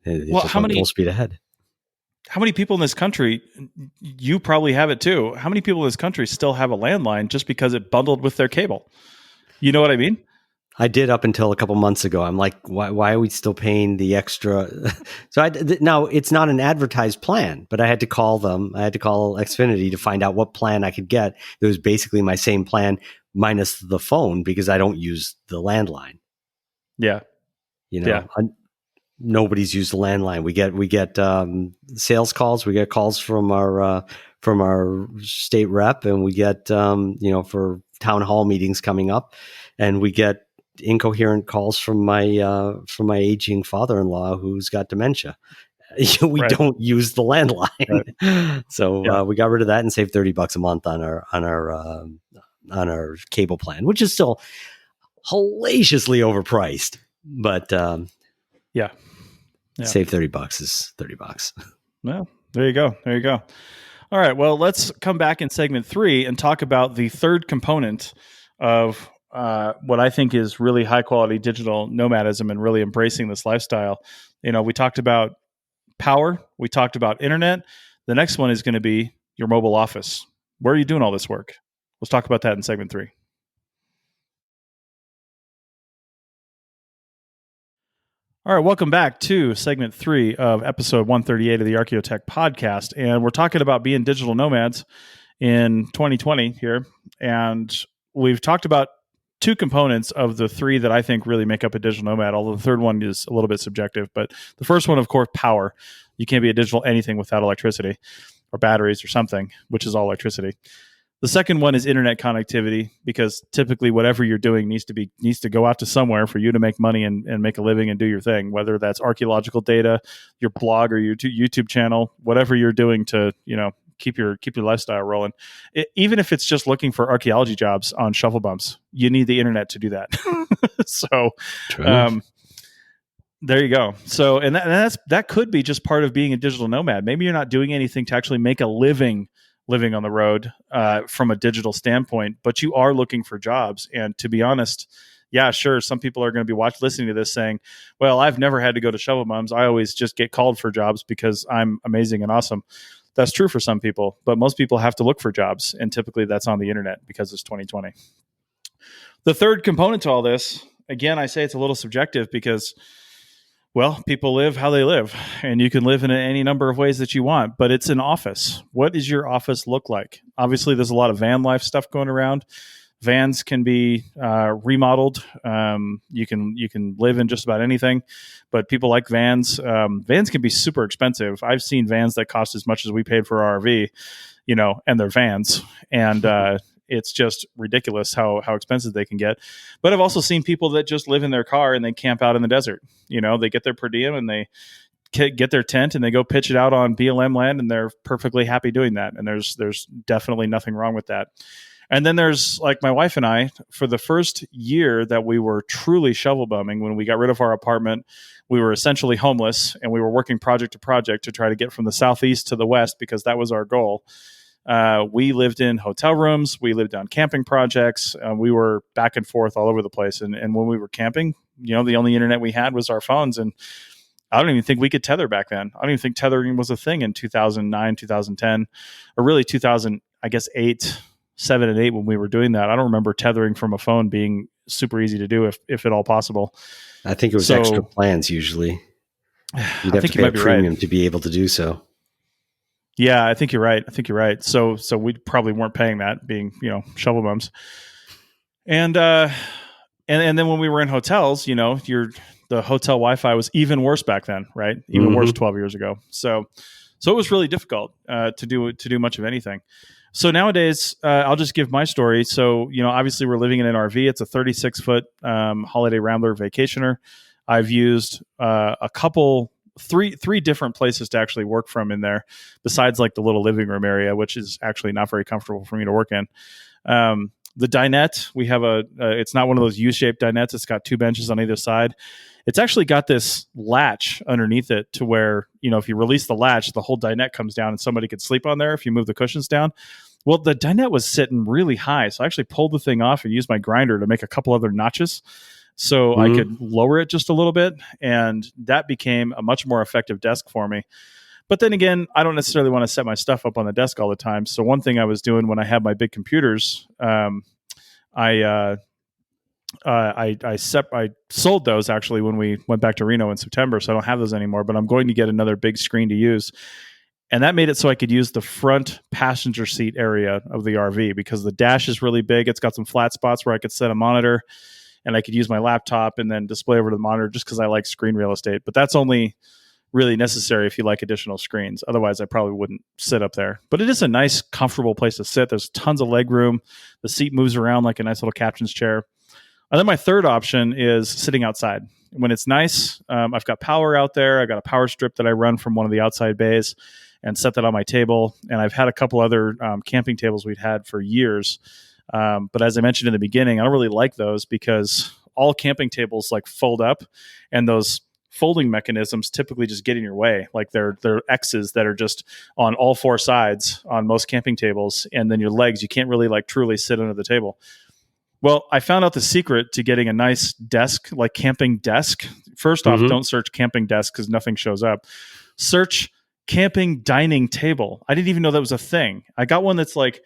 just went full speed ahead. How many people in this country, you probably have it too, how many people in this country still have a landline just because it bundled with their cable? You know what I mean? I did up until a couple months ago. I'm like, why are we still paying the extra? So now it's not an advertised plan, but I had to call them. I had to call Xfinity to find out what plan I could get. It was basically my same plan minus the phone because I don't use the landline. Yeah. Nobody's used the landline. We get sales calls. We get calls from our state rep, and we get for town hall meetings coming up, and we get incoherent calls from my aging father-in-law who's got dementia. We don't use the landline, so we got rid of that and saved $30 a month on our cable plan, which is still hellaciously overpriced, but save $30 is $30. Well, there you go. All right. Well, let's come back in segment 3 and talk about the third component of what I think is really high quality digital nomadism and really embracing this lifestyle. We talked about power. We talked about internet. The next one is going to be your mobile office. Where are you doing all this work? Let's talk about that in segment 3. All right, welcome back to segment 3 of episode 138 of the ArchaeoTech Podcast. And we're talking about being digital nomads in 2020 here. And we've talked about 2 components of the 3 that I think really make up a digital nomad, although the third one is a little bit subjective. But the first one, of course, power. You can't be a digital anything without electricity or batteries or something, which is all electricity. The second one is internet connectivity, because typically whatever you're doing needs to go out to somewhere for you to make money and make a living and do your thing, whether that's archaeological data, your blog or your YouTube channel, whatever you're doing to, keep your lifestyle rolling. Even if it's just looking for archaeology jobs on shovel bumps, you need the internet to do that. So, there you go. So, and that could be just part of being a digital nomad. Maybe you're not doing anything to actually make a living on the road from a digital standpoint, but you are looking for jobs. And to be honest, yeah, sure, some people are going to be listening to this saying, well, I've never had to go to shovel bums. I always just get called for jobs because I'm amazing and awesome. That's true for some people, but most people have to look for jobs. And typically that's on the internet because it's 2020. The third component to all this, again, I say it's a little subjective because, well, people live how they live, and you can live in any number of ways that you want, but it's an office. What does your office look like? Obviously, there's a lot of van life stuff going around. Vans can be remodeled. You can live in just about anything, but people like vans. Vans can be super expensive. I've seen vans that cost as much as we paid for our RV, and they're vans. And it's just ridiculous how expensive they can get. But I've also seen people that just live in their car and they camp out in the desert. They get their per diem and they get their tent and they go pitch it out on BLM land, and they're perfectly happy doing that. And there's definitely nothing wrong with that. And then there's like my wife and I, for the first year that we were truly shovel bumming, when we got rid of our apartment, we were essentially homeless, and we were working project to project to try to get from the southeast to the west because that was our goal. We lived in hotel rooms. We lived on camping projects. We were back and forth all over the place. And when we were camping, the only internet we had was our phones. And I don't even think we could tether back then. I don't even think tethering was a thing in 2009, 2010, or really 2000, I guess 7 and 8 when we were doing that. I don't remember tethering from a phone being super easy to do if at all possible. I think it was extra plans usually. You'd have to pay a premium to be able to do so. Yeah, I think you're right. So we probably weren't paying that, being shovel bums. And then when we were in hotels, the hotel Wi-Fi was even worse back then, right? Even worse 12 years ago. So it was really difficult to do much of anything. So nowadays, I'll just give my story. So obviously we're living in an RV. It's a 36-foot Holiday Rambler vacationer. I've used three different places to actually work from in there, besides like the little living room area, which is actually not very comfortable for me to work in. The dinette, we have it's not one of those U-shaped dinettes. It's got 2 benches on either side. It's actually got this latch underneath it to where, if you release the latch, the whole dinette comes down and somebody could sleep on there if you move the cushions down. Well, the dinette was sitting really high. So I actually pulled the thing off and used my grinder to make a couple other notches so I could lower it just a little bit. And that became a much more effective desk for me. But then again, I don't necessarily want to set my stuff up on the desk all the time. So one thing I was doing when I had my big computers, I I sold those actually when we went back to Reno in September, so I don't have those anymore. But I'm going to get another big screen to use, and that made it so I could use the front passenger seat area of the RV because the dash is really big. It's got some flat spots where I could set a monitor, and I could use my laptop and then display over to the monitor just because I like screen real estate. But that's only really necessary if you like additional screens. Otherwise, I probably wouldn't sit up there. But it is a nice, comfortable place to sit. There's tons of leg room. The seat moves around like a nice little captain's chair. And then my third option is sitting outside. When it's nice, I've got power out there. I got a power strip that I run from one of the outside bays and set that on my table. And I've had a couple other camping tables we've had for years. But as I mentioned in the beginning, I don't really like those because all camping tables like fold up, and those folding mechanisms typically just get in your way. Like they're X's that are just on all four sides on most camping tables. And then your legs, you can't really like truly sit under the table. Well, I found out the secret to getting a nice desk, like camping desk. First off, don't search camping desk because nothing shows up. Search camping dining table. I didn't even know that was a thing. I got one that's like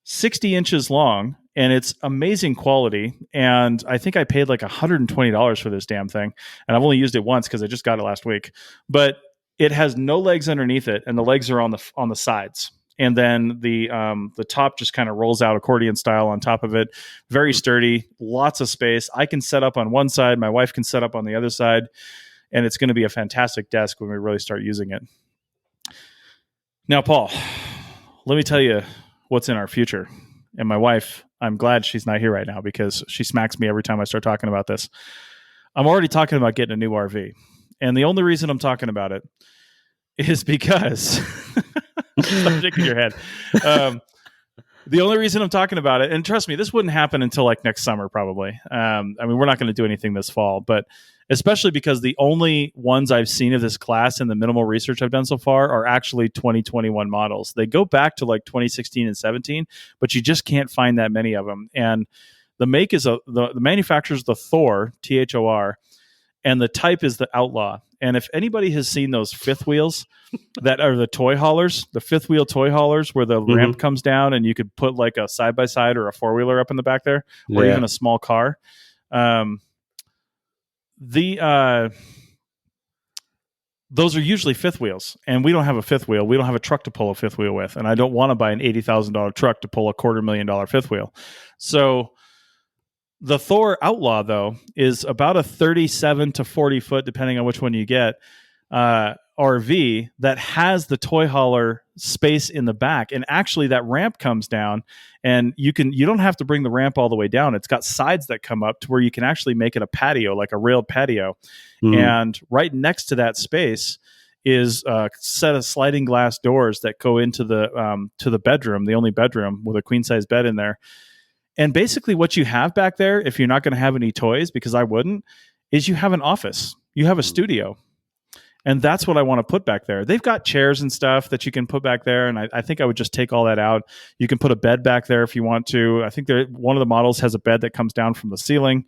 60 inches long, and it's amazing quality. And I think I paid like $120 for this damn thing. And I've only used it once because I just got it last week. But it has no legs underneath it, and the legs are on the sides. And then the top just kind of rolls out accordion style on top of it. Very sturdy, lots of space. I can set up on one side. My wife can set up on the other side. And it's going to be a fantastic desk when we really start using it. Now, Paul, let me tell you what's in our future. And my wife, I'm glad she's not here right now because she smacks me every time I start talking about this. I'm already talking about getting a new RV. And the only reason I'm talking about it is because... Stop shaking your head. The only reason I'm talking about it, and trust me, this wouldn't happen until like next summer, probably. I mean, we're not going to do anything this fall, but especially because the only ones I've seen of this class and the minimal research I've done so far are actually 2021 models. They go back to like 2016 and 17, but you just can't find that many of them. And the make is the manufacturer is the Thor, Thor, and the type is the Outlaw. And if anybody has seen those fifth wheels that are the toy haulers, the fifth wheel toy haulers where the ramp comes down and you could put like a side-by-side or a four-wheeler up in the back there, or even a small car. Those are usually fifth wheels, and we don't have a fifth wheel. We don't have a truck to pull a fifth wheel with, and I don't want to buy an $80,000 truck to pull a $250,000 fifth wheel. So the Thor Outlaw, though, is about a 37 to 40 foot, depending on which one you get, RV that has the toy hauler space in the back. And actually that ramp comes down, and you don't have to bring the ramp all the way down. It's got sides that come up to where you can actually make it a patio, like a railed patio. And right next to that space is a set of sliding glass doors that go into the bedroom, the only bedroom with a queen size bed in there. And basically what you have back there, if you're not going to have any toys, because I wouldn't, is you have an office. You have a studio. And that's what I want to put back there. They've got chairs and stuff that you can put back there. And I think I would just take all that out. You can put a bed back there if you want to. I think one of the models has a bed that comes down from the ceiling,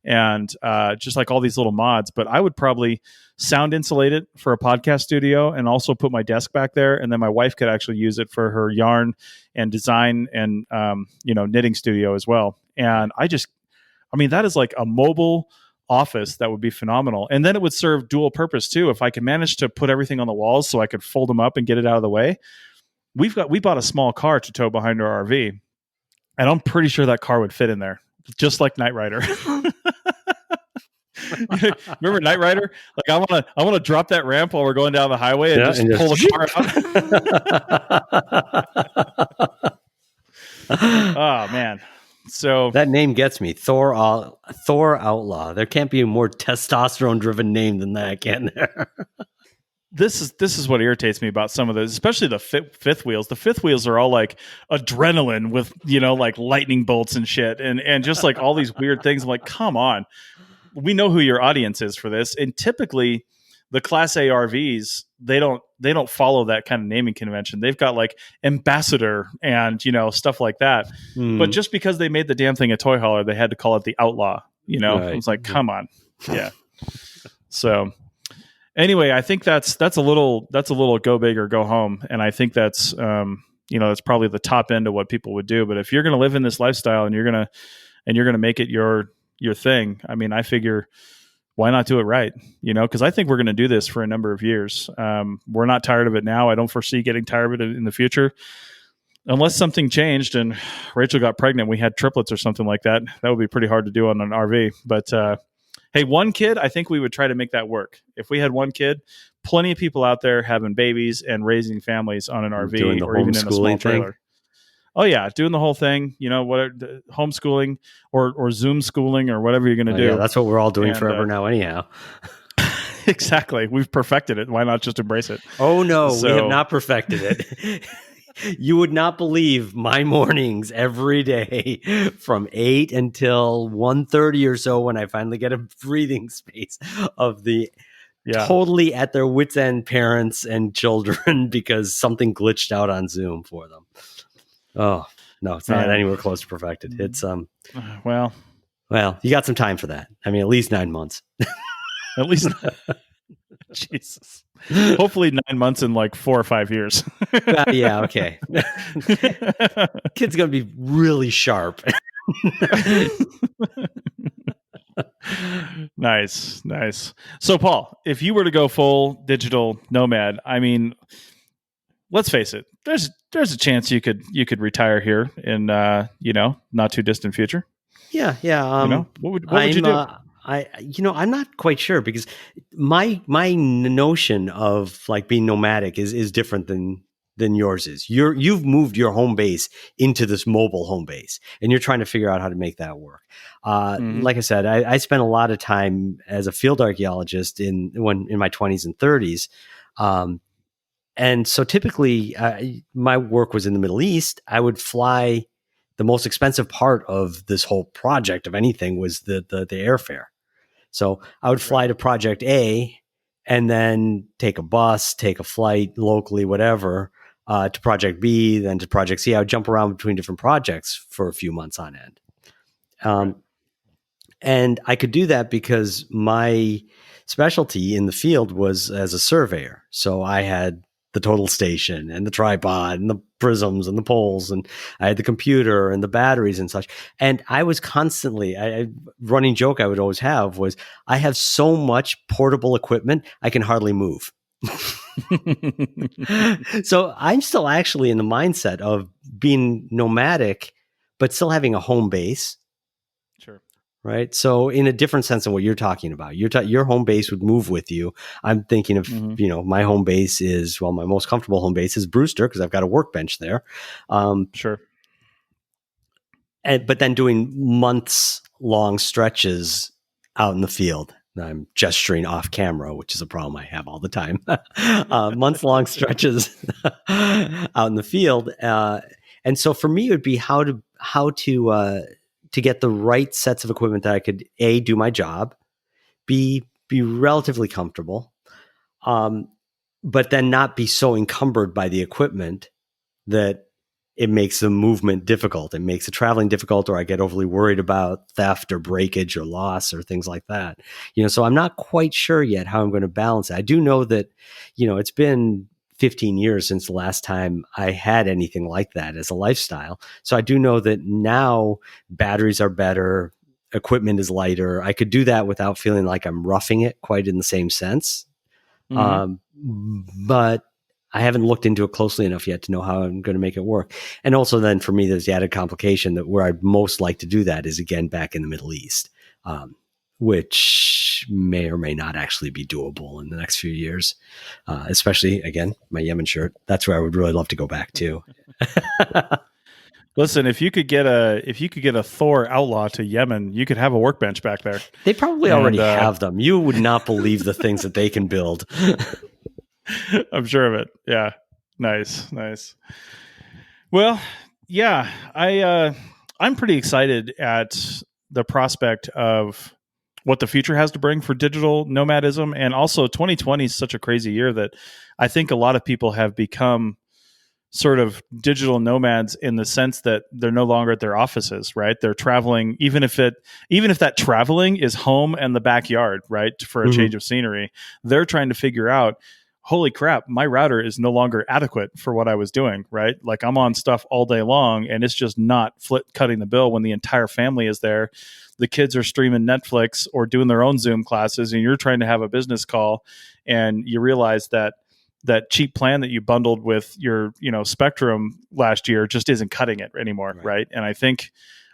and just like all these little mods. But I would probably sound insulate it for a podcast studio and also put my desk back there. And then my wife could actually use it for her yarn and design and, knitting studio as well. And that is like a mobile office that would be phenomenal. And then it would serve dual purpose too. If I could manage to put everything on the walls so I could fold them up and get it out of the way. We bought a small car to tow behind our RV, and I'm pretty sure that car would fit in there, just like Knight Rider. Remember Knight Rider? Like I want to drop that ramp while we're going down the highway and just pull the car out. Oh man. So that name gets me. Thor Outlaw. There can't be a more testosterone driven name than that, can there? This is what irritates me about some of those, especially the fifth wheels. The fifth wheels are all like adrenaline with, like lightning bolts and shit and just like all these weird things. I'm like, come on. We know who your audience is for this. And typically the Class A RVs, they don't follow that kind of naming convention. They've got like Ambassador and, stuff like that. But just because they made the damn thing a toy hauler, they had to call it the Outlaw, Right. It's like, come on. Yeah. So anyway, I think that's a little go big or go home. And I think that's, that's probably the top end of what people would do. But if you're going to live in this lifestyle and you're going to make it your your thing, I mean, I figure why not do it right? Because I think we're going to do this for a number of years. We're not tired of it now. I don't foresee getting tired of it in the future. Unless something changed and Rachel got pregnant, we had triplets or something like that. That would be pretty hard to do on an RV. But hey, one kid, I think we would try to make that work. If we had one kid, plenty of people out there having babies and raising families on an RV or even in a small trailer. Oh yeah, doing the whole thing. Homeschooling or Zoom schooling or whatever you're going to do. Yeah, that's what we're all doing forever now, anyhow. Exactly. We've perfected it. Why not just embrace it? Oh no, we have not perfected it. You would not believe my mornings every day from 8 until 1:30 or so when I finally get a breathing space of the totally at their wits' end parents and children because something glitched out on Zoom for them. Oh, no, it's not anywhere close to perfected. It's well, you got some time for that. I mean, at least 9 months. At least Jesus. Hopefully 9 months in like 4 or 5 years. Yeah, okay. Kid's going to be really sharp. Nice. So, Paul, if you were to go full digital nomad, I mean, let's face it, there's a chance you could retire here in not too distant future. Yeah. What would you do? I'm not quite sure because my notion of like being nomadic is different than yours is. You've moved your home base into this mobile home base, and you're trying to figure out how to make that work. Like I said, I spent a lot of time as a field archaeologist in my 20s and 30s, and so typically my work was in the Middle East. I would fly. The most expensive part of this whole project of anything was the airfare. So I would fly to Project A and then take a bus, take a flight locally, whatever, to Project B, then to Project C. I would jump around between different projects for a few months on end. And I could do that because my specialty in the field was as a surveyor. So I had the total station and the tripod and the prisms and the poles, and I had the computer and the batteries and such. And I was constantly, a running joke I would always have was, I have so much portable equipment, I can hardly move. So I'm still actually in the mindset of being nomadic, but still having a home base. Sure. Right. So in a different sense than what you're talking about, your home base would move with you. I'm thinking of, my home base is, my most comfortable home base is Brewster because I've got a workbench there. Sure. But then doing months long stretches out in the field. I'm gesturing off camera, which is a problem I have all the time. Months long stretches out in the field. And so for me, it would be how to get the right sets of equipment that I could A, do my job, B, be relatively comfortable, but then not be so encumbered by the equipment that it makes the movement difficult. It makes the traveling difficult, or I get overly worried about theft or breakage or loss or things like that. So I'm not quite sure yet how I'm going to balance it. I do know that, it's been 15 years since the last time I had anything like that as a lifestyle. So I do know that now batteries are better, equipment is lighter. I could do that without feeling like I'm roughing it quite in the same sense. But I haven't looked into it closely enough yet to know how I'm going to make it work. And also then for me, there's the added complication that where I'd most like to do that is again back in the Middle East, which may or may not actually be doable in the next few years. Especially again, my Yemen shirt. That's where I would really love to go back to. Listen, if you could get a Thor outlaw to Yemen, you could have a workbench back there. They probably already have them. You would not believe the things that they can build. I'm sure of it. Yeah. Nice. Well, yeah, I'm pretty excited at the prospect of what the future has to bring for digital nomadism. And also 2020 is such a crazy year that I think a lot of people have become sort of digital nomads in the sense that they're no longer at their offices, right? They're traveling, even if that traveling is home and the backyard, right? For a change of scenery, they're trying to figure out, holy crap, my router is no longer adequate for what I was doing, right? Like I'm on stuff all day long and it's just not cutting the bill when the entire family is there. The kids are streaming Netflix or doing their own Zoom classes, and you're trying to have a business call, and you realize that cheap plan that you bundled with your, Spectrum last year just isn't cutting it anymore, right? And I think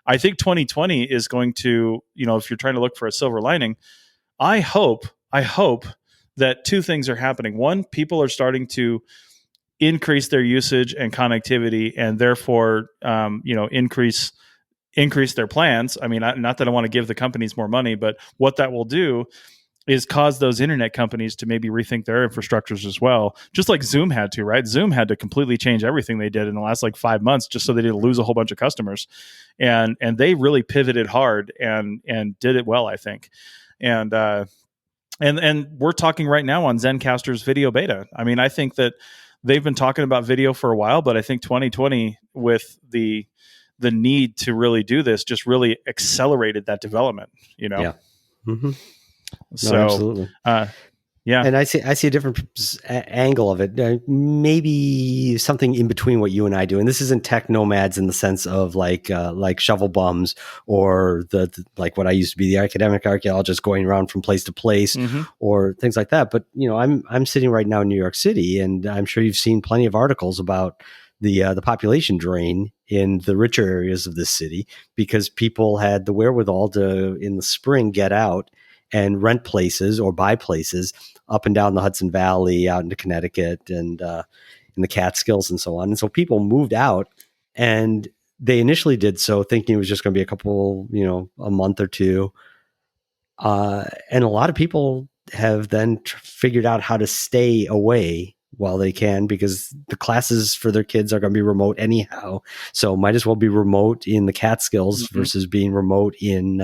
2020 is going to, if you're trying to look for a silver lining, I hope that two things are happening. One, people are starting to increase their usage and connectivity, and therefore, increase their plans. I mean, not that I want to give the companies more money, but what that will do is cause those internet companies to maybe rethink their infrastructures as well. Just like Zoom had to, right? Zoom had to completely change everything they did in the last 5 months just so they didn't lose a whole bunch of customers. And they really pivoted hard and did it well, I think. And we're talking right now on Zencastr's video beta. I mean, I think that they've been talking about video for a while, but I think 2020 with the need to really do this just really accelerated that development, Yeah. Mm-hmm. So, no, absolutely. Yeah. And I see a different angle of it. Maybe something in between what you and I do. And this isn't tech nomads in the sense of like shovel bums or the like what I used to be, the academic archaeologist going around from place to place or things like that. But, I'm sitting right now in New York City, and I'm sure you've seen plenty of articles about the population drain in the richer areas of this city because people had the wherewithal to, in the spring, get out and rent places or buy places up and down the Hudson Valley, out into Connecticut and in the Catskills and so on. And so people moved out, and they initially did so thinking it was just going to be a couple, a month or two. And a lot of people have then figured out how to stay away while they can, because the classes for their kids are going to be remote anyhow. So might as well be remote in the Catskills versus being remote in,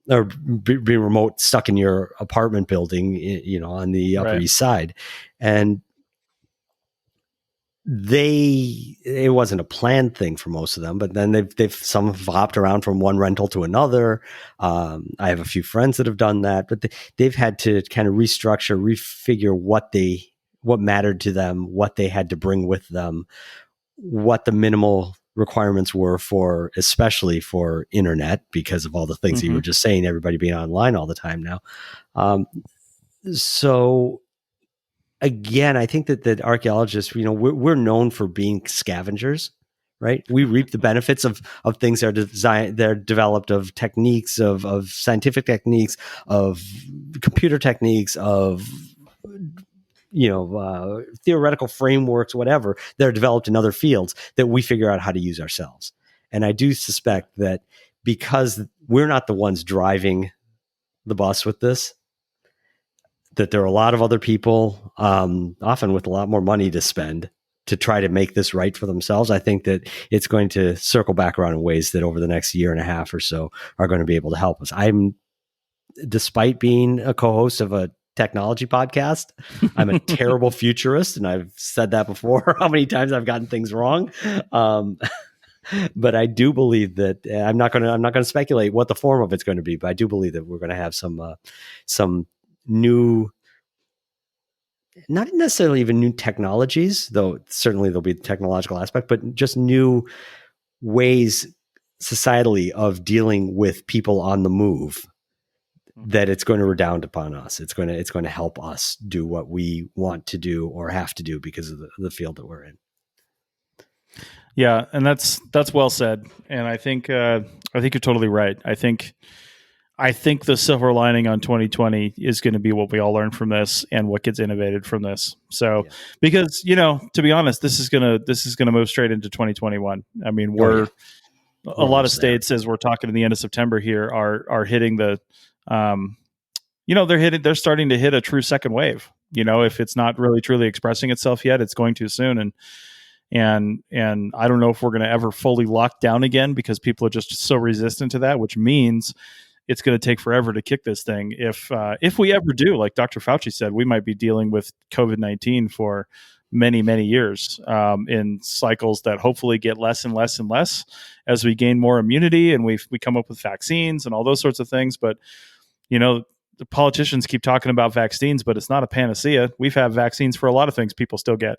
or being remote stuck in your apartment building, on the Upper East Side. And it wasn't a planned thing for most of them, but then some have hopped around from one rental to another. I have a few friends that have done that, but they've had to kind of restructure, refigure what mattered to them, what they had to bring with them, what the minimal requirements were for, especially for internet, because of all the things you were just saying, everybody being online all the time now. So again, I think that archaeologists, we're known for being scavengers, right? We reap the benefits of things that are designed, they're developed, of techniques, of scientific techniques, of computer techniques, of theoretical frameworks, whatever, that are developed in other fields that we figure out how to use ourselves. And I do suspect that because we're not the ones driving the bus with this, that there are a lot of other people, often with a lot more money to spend, to try to make this right for themselves. I think that it's going to circle back around in ways that over the next year and a half or so are going to be able to help us. Despite being a co-host of a technology podcast, I'm a terrible futurist, and I've said that before, how many times I've gotten things wrong. But I do believe that I'm not going to speculate what the form of it's going to be, but I do believe that we're going to have some new, not necessarily even new technologies, though certainly there'll be the technological aspect, but just new ways societally of dealing with people on the move, that it's going to redound upon us. It's going to help us do what we want to do or have to do because of the field that we're in. Yeah, and that's well said. And I think you're totally right. I think the silver lining on 2020 is going to be what we all learn from this and what gets innovated from this. So, because to be honest, this is gonna move straight into 2021. I mean, we're a lot of states, as we're talking to the end of September here, are hitting the, they're starting to hit a true second wave. If it's not really truly expressing itself yet, it's going too soon. And I don't know if we're going to ever fully lock down again, because people are just so resistant to that, which means it's going to take forever to kick this thing. If we ever do, like Dr. Fauci said, we might be dealing with COVID-19 for many, many years, in cycles that hopefully get less and less and less as we gain more immunity and we come up with vaccines and all those sorts of things. But, the politicians keep talking about vaccines, but it's not a panacea. We've had vaccines for a lot of things people still get.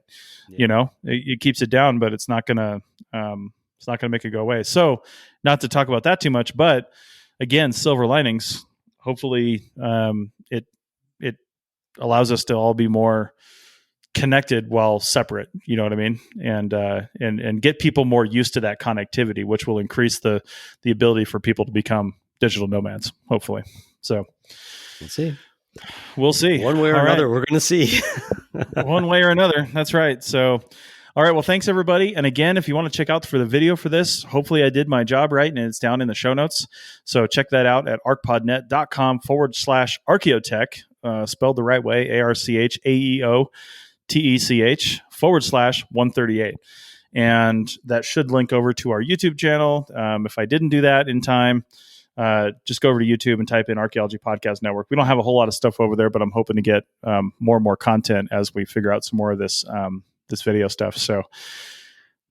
It keeps it down, but it's not gonna make it go away. So, not to talk about that too much, but again, silver linings. Hopefully, it allows us to all be more connected while separate. You know what I mean? And get people more used to that connectivity, which will increase the ability for people to become digital nomads. Hopefully, so we'll see. One way or another, we're going to see. One way or another. That's right. So. All right. Well, thanks, everybody. And again, if you want to check out for the video for this, hopefully I did my job right, and it's down in the show notes. So check that out at archpodnet.com/ArchaeoTech, spelled the right way, ARCHAEOTECH/138. And that should link over to our YouTube channel. If I didn't do that in time, just go over to YouTube and type in Archaeology Podcast Network. We don't have a whole lot of stuff over there, but I'm hoping to get more and more content as we figure out some more of this video stuff. So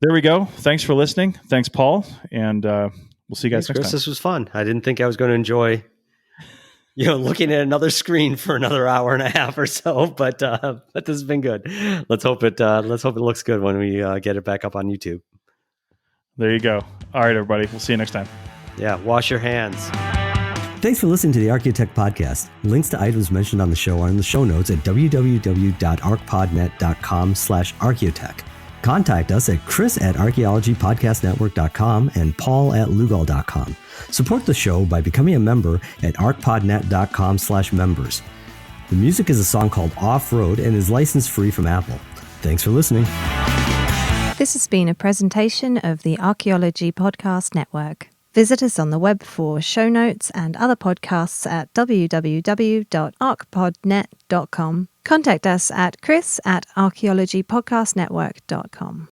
there we go. Thanks for listening. Thanks, Paul. And we'll see you guys next time. This was fun. I didn't think I was going to enjoy, looking at another screen for another hour and a half or so, but this has been good. Let's hope it looks good when we get it back up on YouTube. There you go. All right, everybody. We'll see you next time. Yeah. Wash your hands. Thanks for listening to the ArchaeoTech Podcast. Links to items mentioned on the show are in the show notes at www.archpodnet.com/archaeotech. Contact us at chris@archaeologypodcastnetwork.com and paul@lugal.com. Support the show by becoming a member at archpodnet.com/members. The music is a song called Off-Road and is license free from Apple. Thanks for listening. This has been a presentation of the Archaeology Podcast Network. Visit us on the web for show notes and other podcasts at www.archpodnet.com. Contact us at chris@archaeologypodcastnetwork.com.